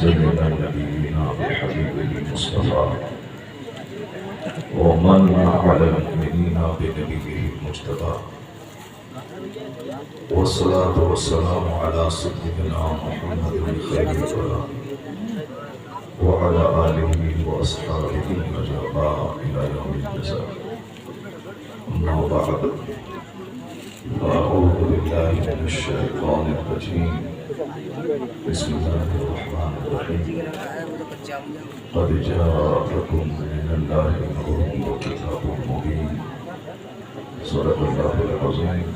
سيدنا نبينا بحبيبه المصطفى ومن على المؤمنين بنبيه المجتبى والصلاة والسلام على سيدنا محمد خير الورى وعلى آله وأصحابه النجباء إلى يوم الجزاء. أما بعد فأعوذ بالله من الشيطان الرجيم. بسم الله الرحمن الرحيم. قد جاءكم من الله نور وكتاب مبين. صدق الله العظيم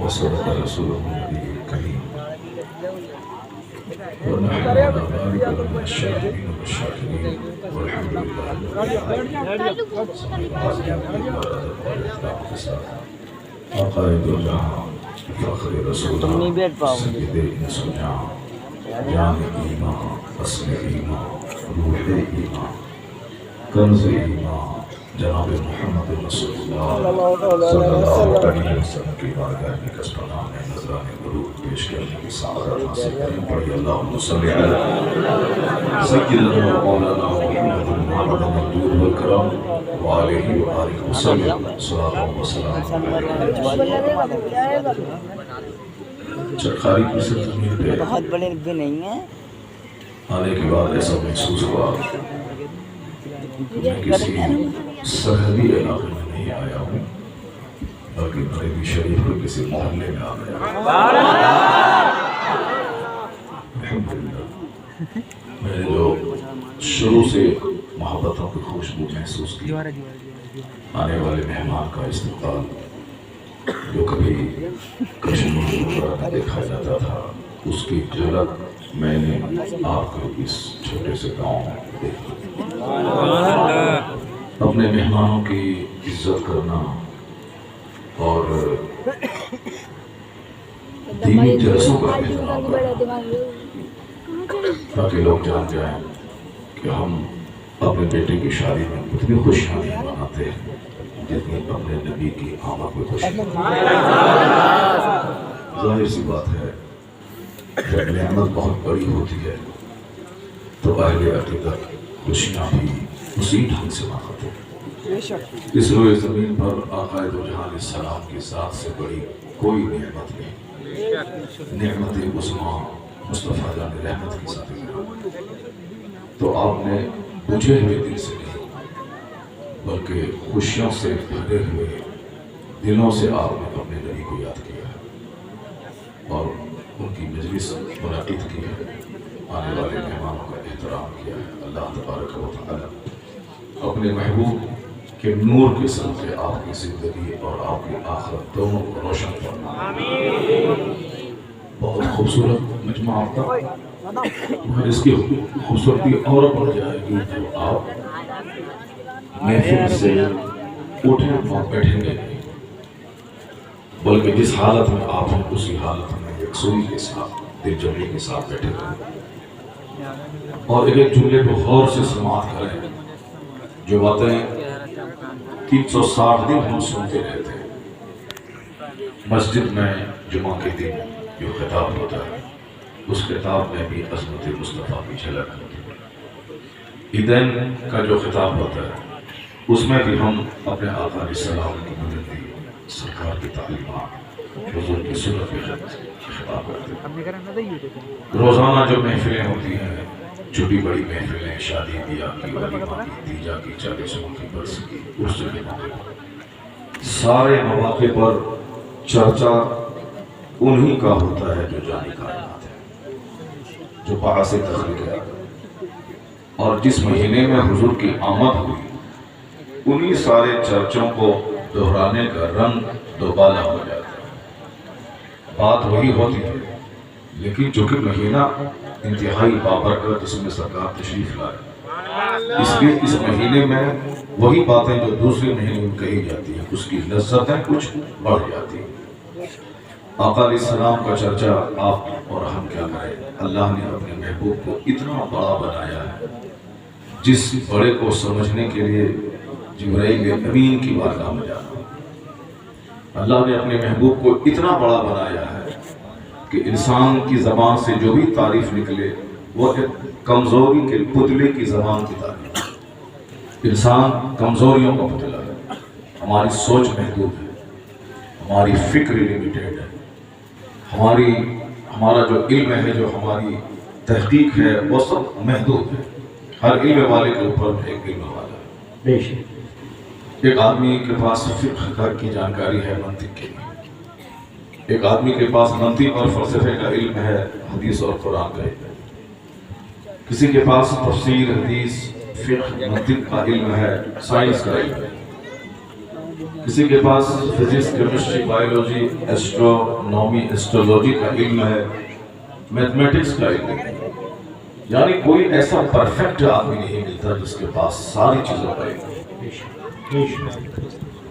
وصدق رسوله النبي الكريم. ونحن على ذلك من الشاهدين والشاكرين والحمد لله رب العالمين. عقائد الجہاں فخر رسول سید انسان جان ایمان اصل ایمان روح ایمان کنز ایمان جناب محمد رسول اللہ صلی اللہ علیہ وسلم کی بارگاہ میں کسبنا میں نظران درود پیش کرنے کی سعادت حاصل کریں. پڑھی اللہم صلی علی سیدنا مولانا محمد المعبد المقدور والکرم وآلہ وآلہ وسلم صلاۃ و سلام علیہ. چرخاری کی سرزمین پہ بہت بڑے بھی نہیں ہیں. آنے کے بعد ایسا محسوس ہوا میں کسی سرحدی علاقے میں نہیں آیا ہوں بلکہ مغربی شریف کے کسی محلے میں آ گیا. الحمدللہ میں نے جو شروع سے محبتوں کی خوشبو محسوس کی، آنے والے مہمان کا استقبال جو کبھی کشمیر میں دیکھا جاتا تھا، اس کی جھلک میں نے آپ کو اس چھوٹے سے گاؤں میں دیکھی. اپنے مہمانوں کی عزت کرنا اور دینی جلسوں کا اہتمام کرنا تاکہ لوگ جان جائیں کہ ہم اپنے بیٹے کی شادی میں اتنی خوشیاں نہیں مناتے ہیں جتنی اپنے نبی کی آمد میں خوشی. ظاہر سی بات ہے جب نعمت بہت بڑی ہوتی ہے تو اہل عقیدت خوشیاں بھی اسی ڈھنگ سے مناتے ہیں. اس روئے زمین پر آقا دو جہاں علیہ السلام کی ذات سے بڑی کوئی نعمت نہیں. نعمت عظمیٰ مصطفیٰ جان رحمت کی ذات ہے. تو آپ نے بجھے ہوئے دل سے نہیں بلکہ خوشیوں سے بھرے ہوئے دلوں سے آپ نے اپنے نبی کو یاد کیا ہے اور ان کی مجلس منعقد کی ہے، آنے والے مہمانوں کا احترام کیا ہے. اللہ تبارک و تعالی اپنے محبوب کے نور کے صدقے آپ کی زندگی اور آپ کی آخرت دونوں کو روشن فرمائے. بہت خوبصورت مجمع آپ کا، مگر اس کی خوبصورتی اور بڑھ جائے گی جو آپ محفل سے اٹھیں اور بیٹھیں گے بلکہ جس حالت میں آپ ہیں اسی حالت میں یکسوئی کے ساتھ دل جمعی کے ساتھ بیٹھے رہیں اور ایک جملے کو غور سے سماعت کریں. جو باتیں 360 دن ہم سنتے رہتے ہیں، مسجد میں جمعہ کے دن جو خطاب ہوتا ہے اس خطاب میں بھی عظمت مصطفیٰ کی جھلک ہوتی ہے. عیدین کا جو خطاب ہوتا ہے اس میں بھی ہم اپنے آقا علیہ السلام کی مددی سرکار کی تعلیمات حضور کی سنت کے خطاب کرتے ہیں. روزانہ جو محفلیں ہوتی ہیں، چھوٹی بڑی محفلیں، شادی بیاہ کی، ولیمہ کی، تیجا کی، 40واں کی، برسی کی، عرس کے موقع پر سارے مواقع پر چرچا انہی کا ہوتا ہے جو جانی کائنات ہے، جو باعث تخلیق ہے. اور جس مہینے میں حضور کی آمد ہوئی انہی سارے چرچوں کو دہرانے کا رنگ دوبالا ہو جاتا ہے. بات وہی ہوتی ہے لیکن چونکہ مہینہ انتہائی بابرکت جس میں سرکار تشریف لائے، اس لیے اس مہینے میں وہی باتیں جو دوسرے مہینے میں کہی جاتی ہیں اس کی لذتیں کچھ بڑھ جاتی ہیں. آقا علیہ السلام کا چرچا آپ اور ہم کیا کریں. اللہ نے اپنے محبوب کو اتنا بڑا بنایا ہے جس بڑے کو سمجھنے کے لیے جبرائیل امین کی بارگاہ میں جانا. اللہ نے اپنے محبوب کو اتنا بڑا بنایا ہے کہ انسان کی زبان سے جو بھی تعریف نکلے وہ ایک کمزوری کے پتلے کی زبان کی تعریف ہے۔ انسان کمزوریوں کا پتلا ہے، ہماری سوچ محدود ہے، ہماری فکر لمیٹیڈ ہے، ہمارا جو علم ہے، جو ہماری تحقیق ہے، وہ سب محدود ہے۔ ہر علم والے کے اوپر ایک علم والا ہے۔ ایک آدمی کے پاس فقہ کی جانکاری ہے، منطق کی، ایک آدمی کے پاس منطق اور فلسفے کا علم ہے، حدیث اور قرآن کا علم ہے، کسی کے پاس تفسیر، حدیث، فقہ، منطق کا علم ہے، سائنس کا علم ہے، کسی کے پاس physics, chemistry, biology, astronomy, astrology کا علم ہے، میتھمیٹکس کا علم ہے۔ یعنی کوئی ایسا پرفیکٹ آدمی نہیں ملتا جس کے پاس ساری چیزوں کا علم ہے۔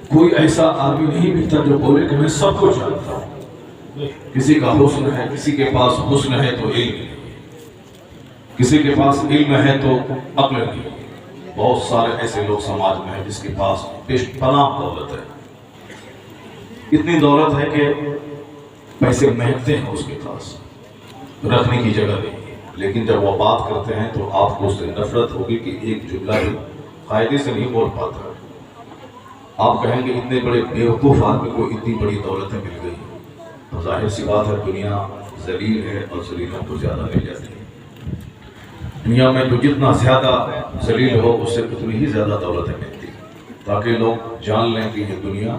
کوئی ایسا آدمی نہیں ملتا جو بولے کہ میں سب کچھ جانتا ہوں۔ کسی کا حسن ہے، کسی کے پاس حسن ہے تو علم نہیں، کسی کے پاس علم ہے تو عقل نہیں۔ بہت سارے ایسے لوگ سماج میں ہیں جس کے پاس بے پناہ دولت ہے، اتنی دولت ہے کہ پیسے مہکتے ہیں اس کے پاس، رکھنے کی جگہ نہیں، لیکن جب وہ بات کرتے ہیں تو آپ کو اس سے نفرت ہوگی کہ ایک جملہ بھی قاعدے سے نہیں بول پاتا۔ آپ کہیں گے اتنے بڑے بیوقوف آدمی کو اتنی بڑی دولتیں مل گئی، تو ظاہر سی بات ہے دنیا ذلیل ہے اور ذلیلوں کو زیادہ مل جاتی ہے۔ دنیا میں تو جتنا زیادہ ذلیل ہو اس سے اتنی ہی زیادہ دولتیں ملتی ہیں، تاکہ لوگ جان لیں کہ یہ دنیا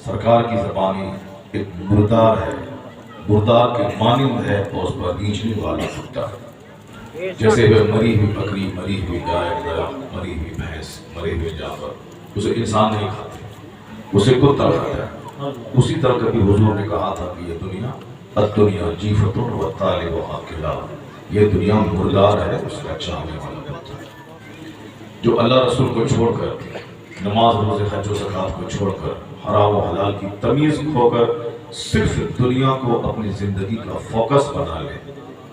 سرکار کی زبانی ایک مردار ہے، مردار کے مانند ہے، اور اس پر نیچنے والا کتا ہے۔ جیسے وہ مری ہوئی بکری، مری ہوئی گائے، مری ہوئی بھینس، مرے ہوئے جانور، اسے انسان نہیں کھاتے، اسے کتا کھاتا ہے۔ اسی طرح کبھی حضور نے کہا تھا کہ یہ دنیا الدنیا جیفۃ وطالبھا کلاب، یہ دنیا مردار ہے، اس کا چاہنے والا کتا ہے۔ جو اللہ رسول کو چھوڑ کر، نماز روزے حج و زکات کو چھوڑ کر، حرام و حلال کی تمیز کھو کر صرف دنیا کو اپنی زندگی کا فوکس بنا لے،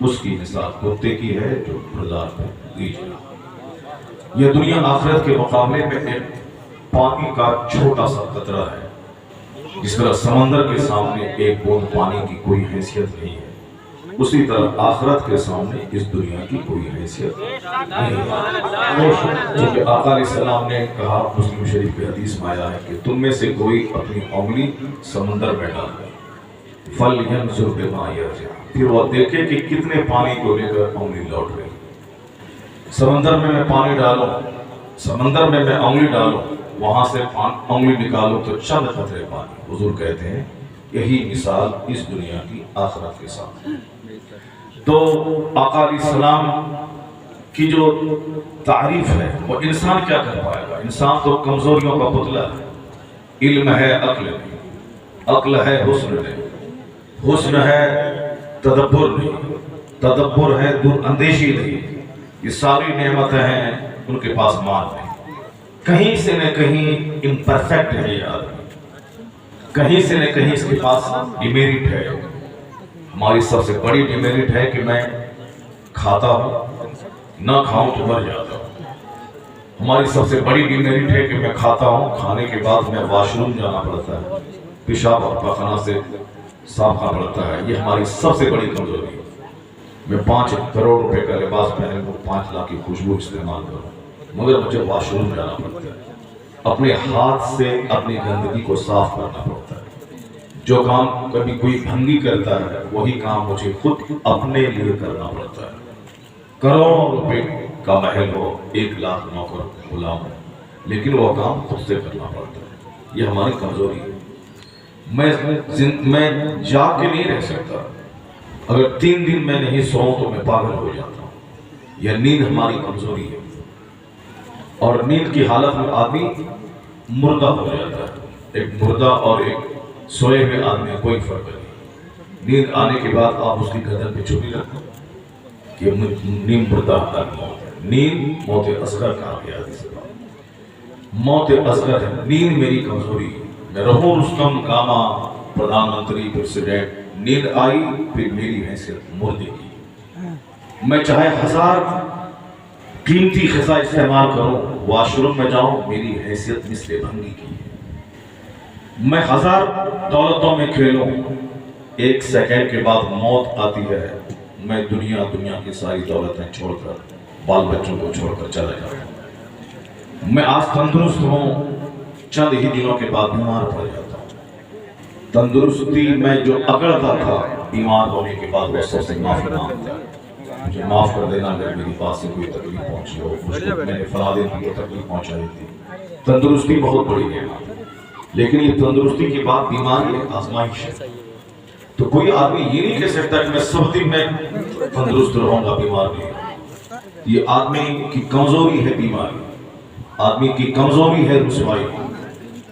اس کی مثال کتے کی ہے جو مردار پہ لیج رہا۔ یہ دنیا آخرت کے مقابلے میں ایک پانی کا چھوٹا سا قطرہ ہے، جس طرح سمندر کے سامنے ایک بوند پانی کی کوئی حیثیت نہیں ہے، اسی طرح آخرت کے سامنے اس دنیا کی کوئی حیثیت نہیں ہے۔ کیونکہ آقا علیہ السلام نے کہا، مسلم شریف کی حدیث میں آیا ہے کہ تم میں سے کوئی اپنی انگلی سمندر میں ڈال دے، فَلْيَنْظُرْ بِمَا يَرْجِعُ، پھر وہ دیکھے کہ کتنے پانی کو لے کر انگلی لوٹ رہی۔ سمندر میں پانی ڈالوں، سمندر میں انگلی ڈالوں، وہاں سے انگلی نکالوں تو چند قطرے پانی۔ حضور کہتے ہیں یہی مثال اس دنیا کی آخرت کے ساتھ۔ تو آقا علیہ السلام کی جو تعریف ہے وہ انسان کیا کر پائے گا؟ انسان تو کمزوریوں کا پتلا ہے۔ علم ہے عقل نہیں، عقل ہے حسن نہیں، حسن ہے تدبر نہیں، تدبر ہے دور اندیشی نہیں۔ یہ ساری نعمتیں ہیں، ان کے پاس مال نہیں۔ کہیں سے نہ کہیں امپرفیکٹ ہے یہ آدمی، کہیں سے نہ کہیں اس کے پاس ڈیمیرٹ ہے۔ ہماری سب سے بڑی ڈیمیرٹ ہے کہ میں کھاتا ہوں، نہ کھاؤں تو مر جاتا ہوں۔ ہماری سب سے بڑی ڈیمیرٹ ہے کہ میں کھاتا ہوں، کھانے کے بعد میں واش روم جانا پڑتا ہے، پیشاب اور پخانہ سے صاف کرنا پڑتا ہے۔ یہ ہماری سب سے بڑی کمزوری ہے۔ میں 5 کروڑ روپے کا لباس پہن لوں، 5 لاکھ کی خوشبو استعمال کروں، مگر مجھے واش روم جانا پڑتا ہے، اپنے ہاتھ سے اپنی گندگی کو صاف کرنا پڑتا ہے۔ جو کام کبھی کوئی بھنگی کرتا ہے وہی کام مجھے خود اپنے لیے کرنا پڑتا ہے۔ کروڑوں روپے کا محل ہو، 1 لاکھ نوکر غلام ہو، لیکن وہ کام خود سے کرنا پڑتا ہے۔ یہ ہماری کمزوری ہے۔ میں جاگ کے نہیں رہ سکتا، اگر 3 دن میں نہیں سوؤں تو میں پاگل ہو جاتا ہوں۔ یہ نیند ہماری کمزوری ہے، اور نیند کی حالت میں آدمی مردہ ہو جاتا ہے۔ ایک مردہ اور ایک سوئے ہوئے آدمی میں کوئی فرق نہیں۔ نیند آنے کے بعد آپ اس کی گردن پہ چوٹی رکھو کہ نیند مردہ آدمی ہوتا ہے۔ نیند موت اصغر کہا گیا ہے، موت اصغر ہے۔ نیند میری کمزوری ہے۔ میں رہوں رستم کاما پردھان منتری پریزیڈنٹ، نیند آئی پھر میری حیثیت مردے کی۔ میں چاہے 1000 قیمتی خزاں استعمال کروں، واش روم میں جاؤں، میری حیثیت مثل بھنگی کی ہے۔ میں 1000 دولتوں میں کھیلوں، 1 سیکنڈ کے بعد موت آتی ہے، میں دنیا کی ساری دولتیں چھوڑ کر بال بچوں کو چھوڑ کر چلا جاتا ہوں۔ میں آج تندرست ہوں، چند ہی دنوں کے بعد بیمار پڑ جاتا ہوں۔ تندرستی میں جو اگڑتا تھا، بیمار ہونے کے بعد وہ سب سے معافی مانگتا ہے، مجھے معاف کر دینا اگر میری بات سے کوئی تکلیف پہنچی ہو، میں نے فلاں دن کی تکلیف پہنچائی تھی۔ تندرستی بہت بڑی نعمت، لیکن یہ تندرستی کے بعد بیماری ایک آزمائش ہے۔ تو کوئی آدمی یہ نہیں کہہ سکتا کہ میں سب دن میں تندرست رہوں گا، بیمار نہیں ہوں۔ یہ آدمی کی کمزوری ہے بیماری، آدمی کی کمزوری ہے رسوائی،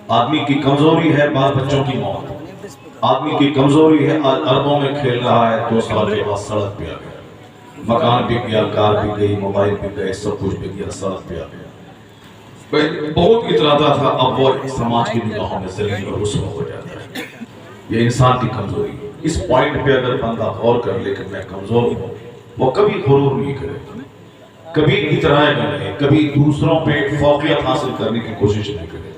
آدمی کی کمزوری ہے بال بچوں کی موت، آدمی کی کمزوری ہے آج اربوں میں کھیل رہا ہے، 2 سال کے بعد سڑک پہ آ گیا، مکان بک گیا، کار بک گئی، موبائل بک گئے، سب کچھ بک گیا، سڑک پہ آ گیا۔ بہت اتراتا تھا، اب وہ سماج کی نگاہوں میں ذلیل اور رسوا ہو جاتا ہے۔ یہ انسان کی کمزوری ہے۔ اس پوائنٹ پہ اگر بندہ غور کر لے کہ میں کمزور ہوں، وہ کبھی غرور نہیں کرے، کبھی اترائے گا نہیں، کبھی دوسروں پہ فوقیت حاصل کرنے کی کوشش نہیں کرے۔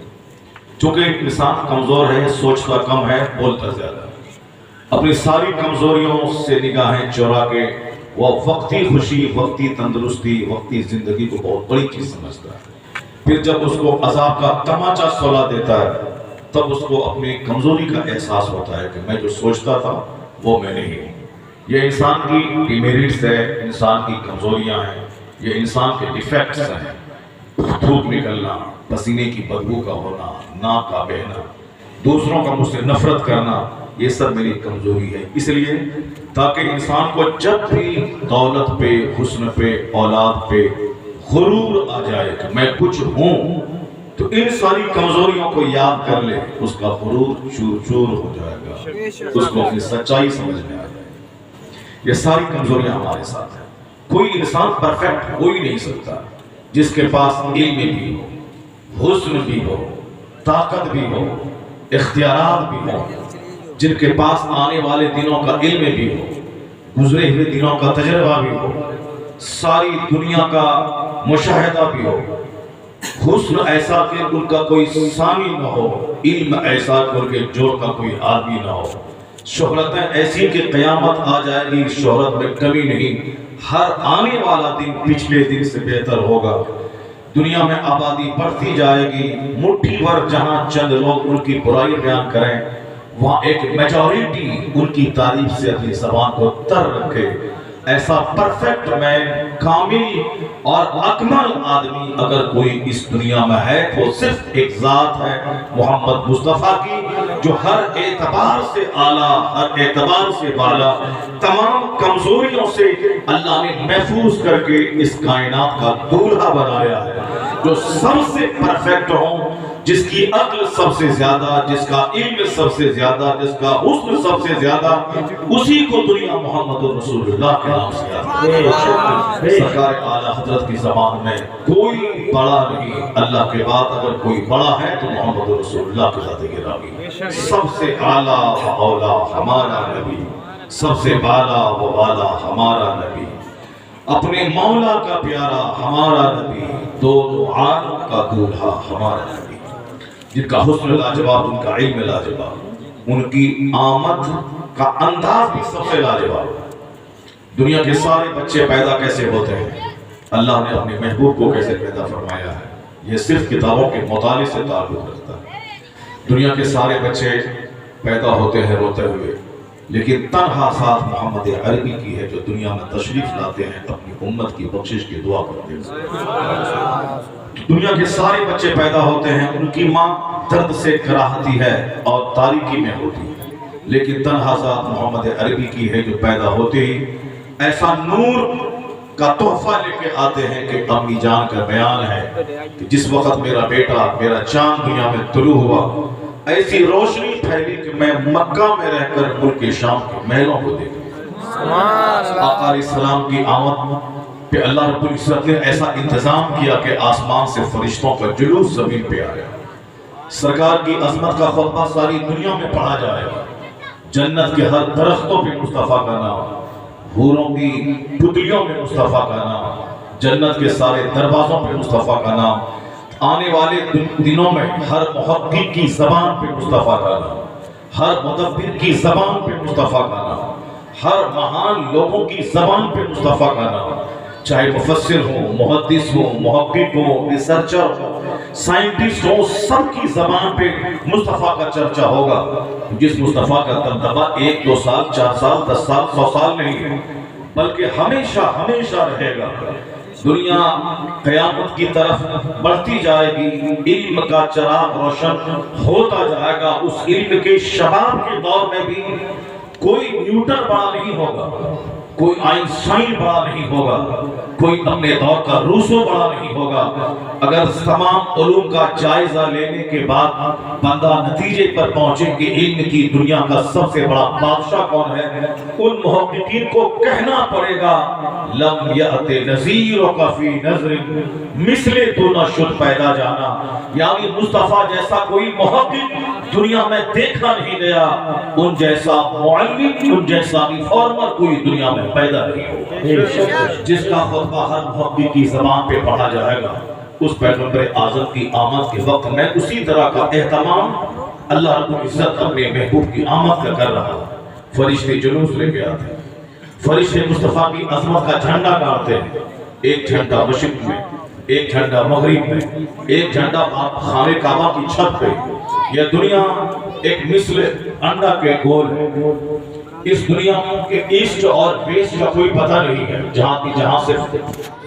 چونکہ انسان کمزور ہے، سوچتا کم ہے، بولتا زیادہ ہے، اپنی ساری کمزوریوں سے نگاہیں چورا کے وہ وقتی خوشی، وقتی تندرستی، وقتی زندگی کو بہت بڑی چیز سمجھتا ہے۔ پھر جب اس کو عذاب کا تماچا سولا دیتا ہے، تب اس کو اپنی کمزوری کا احساس ہوتا ہے کہ میں جو سوچتا تھا وہ میں نہیں ہوں۔ یہ انسان کی ڈیمیرٹس ہے، انسان کی کمزوریاں ہیں، یہ انسان کے ڈیفیکٹس ہیں۔ تھوک نکلنا، پسینے کی بدبو کا ہونا، ناک کا بہنا، دوسروں کا مجھ سے نفرت کرنا، یہ سب میری کمزوری ہے۔ اس لیے تاکہ انسان کو جب بھی دولت پہ، حسن پہ، اولاد پہ غرور آ جائے کہ میں کچھ ہوں، تو ان ساری کمزوریوں کو یاد کر لے، اس کا غرور چور چور ہو جائے گا، اس کو اپنی سچائی سمجھ میں آ جائے گا۔ یہ ساری کمزوریاں ہمارے ساتھ ہیں۔ کوئی انسان پرفیکٹ ہو ہی نہیں سکتا۔ جس کے پاس علم بھی ہو، حسن بھی ہو، طاقت بھی ہو، اختیارات بھی ہو، جن کے پاس آنے والے دنوں کا علم بھی ہو، گزرے ہوئے دنوں کا تجربہ بھی ہو، ساری دنیا کا مشاہدہ بھی ہو، حسن ایسا کہ ان کا کوئی ثانی نہ ہو، علم ایسا کہ ان کے جوڑ کا کوئی آدمی نہ ہو، شہرتیں ایسی کہ قیامت آ جائے گی، شہرت میں کمی نہیں، ہر آنے والا دن پچھلے دن سے بہتر ہوگا، دنیا میں آبادی بڑھتی جائے گی، مٹھی بھر جہاں چند لوگ ان کی برائی بیان کریں، وہاں ایک میجورٹی ان کی تعریف سے اپنی زبان کو تر رکھے۔ ایسا پرفیکٹ مین، کامل اور اکمل آدمی اگر کوئی اس دنیا میں ہے تو صرف ایک ذات ہے، محمد مصطفیٰ کی، جو ہر اعتبار سے اعلیٰ، ہر اعتبار سے بالا، تمام کمزوریوں سے اللہ نے محفوظ کر کے اس کائنات کا دولہا بنایا ہے، جو سب سے پرفیکٹ ہوں، جس کی عقل سب سے زیادہ، جس کا علم سب سے زیادہ، جس کا حسن سب سے زیادہ، اسی کو دنیا محمد رسول اللہ کے نام سے آتا ہے۔ سرکار اعلیٰ حضرت کی زبان میں کوئی بڑا نہیں، اللہ کے بعد اگر کوئی بڑا ہے تو محمد رسول اللہ کے ذات گرامی، سب سے اعلیٰ و اولا ہمارا نبی، سب سے بالا و بالا ہمارا نبی، اپنے مولا کا پیارا ہمارا نبی، دونوں عالم کا دولہا ہمارا نبی، جن کا حسن لاجواب، ان کا علم لاجواب، ان کی آمد کا انداز بھی سب سے لاجواب۔ دنیا کے سارے بچے پیدا کیسے ہوتے ہیں، اللہ نے اپنے محبوب کو کیسے پیدا فرمایا ہے، یہ صرف کتابوں کے مطالعے سے تعلق رکھتا ہے۔ دنیا کے سارے بچے پیدا ہوتے ہیں روتے ہوئے، لیکن تنہا ساتھ محمد عربی کی ہے جو دنیا میں تشریف لاتے ہیں، اپنی امت کی بخشش کی دعا کرتے ہیں۔ دنیا کے سارے بچے پیدا ہوتے ہیں، ان کی ماں درد سے کراہتی ہے اور تاریکی میں ہوتی ہے، لیکن تنہا ذات محمد عربی کی ہے جو پیدا ہوتے ہی ایسا نور کا تحفہ لے کے آتے ہیں کہ امی جان کا بیان ہے کہ جس وقت میرا بیٹا، میرا چاند دنیا میں طلوع ہوا، ایسی روشنی پھیلی کہ میں مکہ میں رہ کر ملک شام کے محلوں کو دیکھا۔ آقا علیہ السلام کی آمد پہ اللہ رب العزت نے ایسا انتظام کیا کہ آسمان سے فرشتوں کا جلوس زمین پہ آیا۔ سرکار کی عظمت کا خطبہ ساری دنیا میں پڑھا جائے گا، جنت کے ہر درختوں پہ مصطفیٰ کا نام، حوروں کی پتلیوں میں مصطفیٰ کا نام، جنت کے سارے دروازوں پہ مصطفیٰ کا نام، آنے والے دنوں میں ہر محقق کی زبان پہ مصطفیٰ کا نام، ہر مدبر کی زبان پہ مصطفیٰ کا نام، ہر مہان لوگوں کی زبان پہ مصطفیٰ کا نام، چاہے مفسر ہو، محدث ہو، محقق ہو، ریسرچر ہو، سائنٹسٹ ہو، سب کی زبان پہ مصطفیٰ کا چرچا ہوگا۔ جس مصطفیٰ کا دبدبہ 1 2 سال 4 سال 10 سال 100 سال نہیں، بلکہ ہمیشہ ہمیشہ رہے گا۔ دنیا قیامت کی طرف بڑھتی جائے گی، علم کا چراغ روشن ہوتا جائے گا۔ اس علم کے شباب کے دور میں بھی کوئی نیوٹن بڑا نہیں ہوگا، کوئی آئنسٹائن بڑا نہیں ہوگا، کوئی اپنے دور کا روسو بڑا نہیں ہوگا۔ اگر تمام علوم کا جائزہ لینے کے بعد بندہ نتیجے پر پہنچے کہ علم کی دنیا کا سب سے بڑا بادشاہ کون ہے، ان محققین کو کہنا پڑے گا لم یأت نذیرک فی نظر مثل تو نہ شد پیدا جانا، یعنی مصطفیٰ جیسا کوئی محقق دنیا میں دیکھا نہیں گیا، ان جیسا معلم، ان جیسا ریفارمر کوئی دنیا میں پیدا نہیں ہوگا۔ جس کا خطبہ ہر محقق کی زبان پہ پڑھا جائے گا، اس پیغمبر اعظم کی آمد کے وقت میں اسی طرح کا اہتمام اللہ رب العزت اپنے محبوب کی آمد کا کر رہا۔ فرشتے جلوس لے کے آتے ہیں، فرشتے مصطفیٰ کی عظمت کا جھنڈا گاڑتے ہیں، ایک جھنڈا مشرق میں، ایک جھنڈا مغرب میں، ایک جھنڈا خانہ کعبہ کی چھت پہ۔ یہ دنیا ایک مثل انڈا کے گول ہے۔ اس دنیا کے ایسٹ اور ویسٹ کا کوئی پتہ نہیں ہے، جہاں سے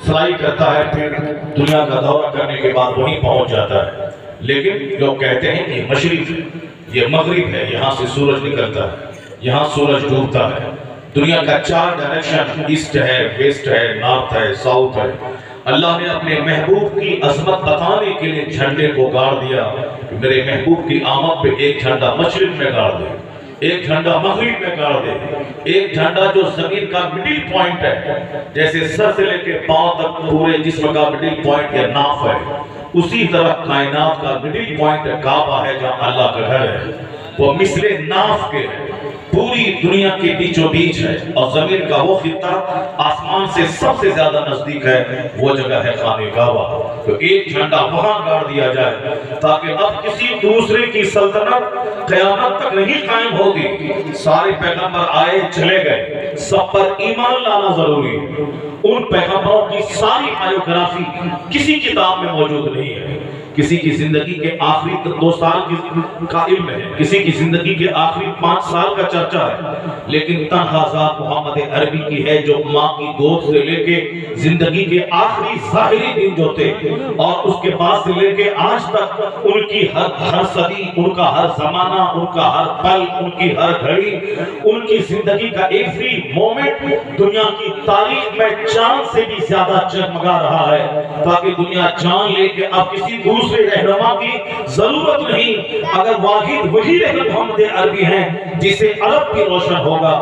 فلائی کرتا ہے پھر دنیا کا دورہ کرنے کے بعد وہیں پہنچ جاتا ہے۔ لیکن لوگ کہتے ہیں کہ یہ مشرق ہے، یہ مغرب ہے، یہاں سے سورج نکلتا ہے، یہاں سورج ڈوبتا ہے۔ دنیا کا 4 ڈائریکشن، ایسٹ ہے، ویسٹ ہے، نارتھ ہے، ساؤتھ ہے۔ اللہ نے اپنے محبوب کی عظمت بتانے کے لیے جھنڈے کو گاڑ دیا کہ میرے محبوب کی آمد پہ ایک جھنڈا مشرق میں گاڑ دے، ایک جھنڈا مغرب میں گاڑ دے، ایک جھنڈا جو زمین کا مڈل پوائنٹ ہے، جیسے سر سے لے کے پاؤں تک پورے جسم کا مڈل پوائنٹ یا ناف ہے، اسی طرح کائنات کا مڈل پوائنٹ کعبہ ہے جہاں اللہ کا گھر ہے، وہ مثل ناف کے ہے، پوری دنیا کے بیچوں بیچ ہے، اور زمین کا وہ خطہ آسمان سے سب سے زیادہ نزدیک ہے، وہ جگہ ہے خانہ کعبہ۔ تو ایک جھنڈا وہاں گاڑ دیا جائے تاکہ اب کسی دوسرے کی سلطنت قیامت تک نہیں قائم ہوگی۔ سارے پیغمبر آئے چلے گئے، سب پر ایمان لانا ضروری ہے۔ ان پیغمبروں کی ساری بایوگرافی کسی کتاب میں موجود نہیں ہے۔ کسی کی زندگی کے آخری 2 سال کا علم ہے، کسی کی زندگی کے آخری 5 سال کا چرچا ہے، لیکن تنہا ذات محمد عربی کی ہے جو ماں کی گود سے لے کے زندگی کے آخری ظاہری دن جو تھے اور اس کے بعد سے لے کے آج تک ان کی ہر صدی، ان کا ہر زمانہ، ان کا ہر پل، ان کی ہر گھڑی، ان کی زندگی کا ایوری مومنٹ دنیا کی تاریخ میں چاند سے بھی زیادہ جگمگا رہا ہے، تاکہ دنیا جان لے کہ اب کسی دوسرے رہنما کی ضرورت نہیں۔ اگر واحد وہی محمد عربی ہیں جسے عرب بھی روشن ہوگا،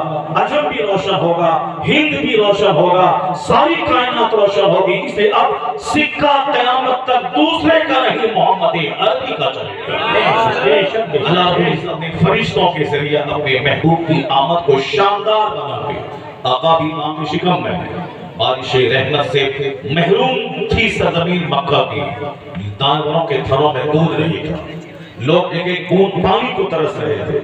عجم بھی روشن ہوگا، ہند بھی روشن ہوگا، ساری کائنات روشن ہوگی، اس لیے اب سکہ قیامت تک دوسرے کا نہیں، محمد عربی کا چلے گا۔ اللہ رب العزت نے فرشتوں کے ذریعے اپنے محبوب کی آمد کو شاندار بنا دی۔ آقا بھی امام شکم میں بارش رحمت سے محروم تھی سرزمین مکہ کی، جانوروں کے تھنوں میں دودھ نہیں تھا، لوگ ایک ایک بوند پانی کو ترس رہے تھے،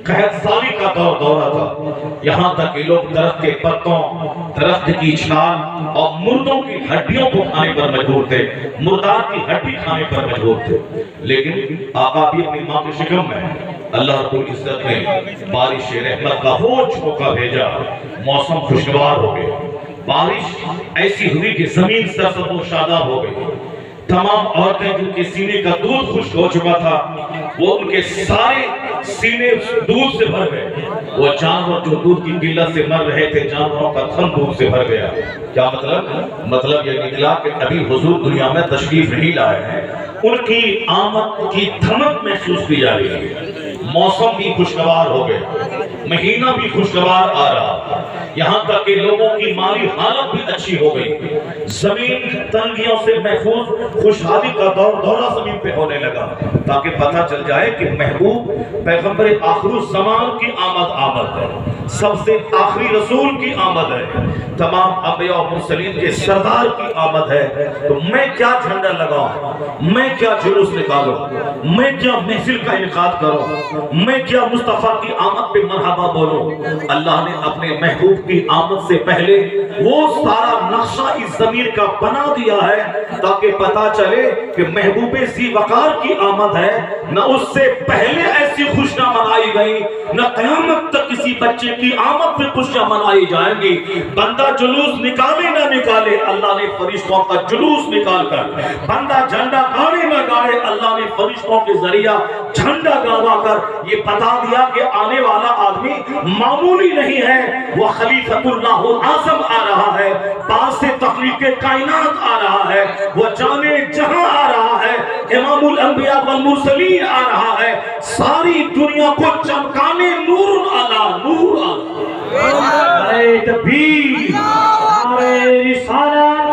قحط سالی کا دورہ تھا، یہاں تک کہ لوگ درخت کے پتوں، درخت کی چھال اور مردوں کی ہڈیوں کو کھانے پر مجبور تھے، مردار کی ہڈی کھانے پر مجبور تھے۔ لیکن آقا بھی اپنی ماں کے شکم میں، اللہ رب العزت نے بارش رحمت کا وہ جھونکا بھیجا، موسم خوشگوار ہو گیا، بارش ایسی ہوئی کہ زمین سرسبز و شاداب ہو گئی، تمام عورتیں جن کے سینے کا دودھ خشک ہو چکا تھا وہ ان کے سارے سینے دودھ سے بھر گئے، وہ جانور جو دودھ کی قلت سے مر رہے تھے جانوروں کا تھن دودھ سے بھر گیا۔ کیا مطلب یہ نکلا کہ ابھی حضور دنیا میں تشریف نہیں لائے ہیں، ان کی آمد کی دھمک محسوس کی جا رہی ہے، موسم بھی خوشگوار ہو گیا، مہینہ بھی خوشگوار آ رہا، یہاں تک کہ لوگوں کی مالی حالت بھی اچھی ہو گئی، زمین تنگیوں سے محفوظ، خوشحالی کا دورہ زمین پہ ہونے لگا، تاکہ پتہ چل جائے کہ محبوب پیغمبر آخر الزمان کی آمد ہے۔ سب سے آخری رسول کی آمد ہے، تمام انبیاء و مرسلین کے سردار کی آمد ہے، تو میں کیا جھنڈا لگاؤں، میں کیا جلوس نکالوں، میں کیا محفل کا انعقاد کروں، میں کیا مصطفیٰ کی آمد پہ مرحبا بولوں؟ اللہ نے اپنے محبوب کی آمد سے پہلے وہ سارا نقشہ اس زمین کا بنا دیا ہے تاکہ پتا چلے کہ محبوب ذی وقار کی آمد ہے، نہ اس سے پہلے ایسی خوشیاں منائی گئی، نہ قیامت تک کسی بچے کی آمد پہ خوشیاں منائی جائیں گی۔ بندہ جلوس نکالے نہ نکالے، اللہ نے فرشتوں کا جلوس نکال کر، بندہ جھنڈا گاڑے نہ گاڑے، اللہ نے فرشتوں کے ذریعہ جھنڈا گاڑا کر یہ بتا دیا کہ آنے والا آدمی معمولی نہیں ہے، وہ خلیفۃ اللہ اعظم آ رہا ہے، پاس سے تخلیق کائنات آ رہا ہے، وہ جانے جہاں آ رہا ہے، امام الانبیاء والمرسلین آ رہا ہے، ساری دنیا کو چمکانے نور علی نور علی۔ نعرہ تکبیر، نعرہ رسالت،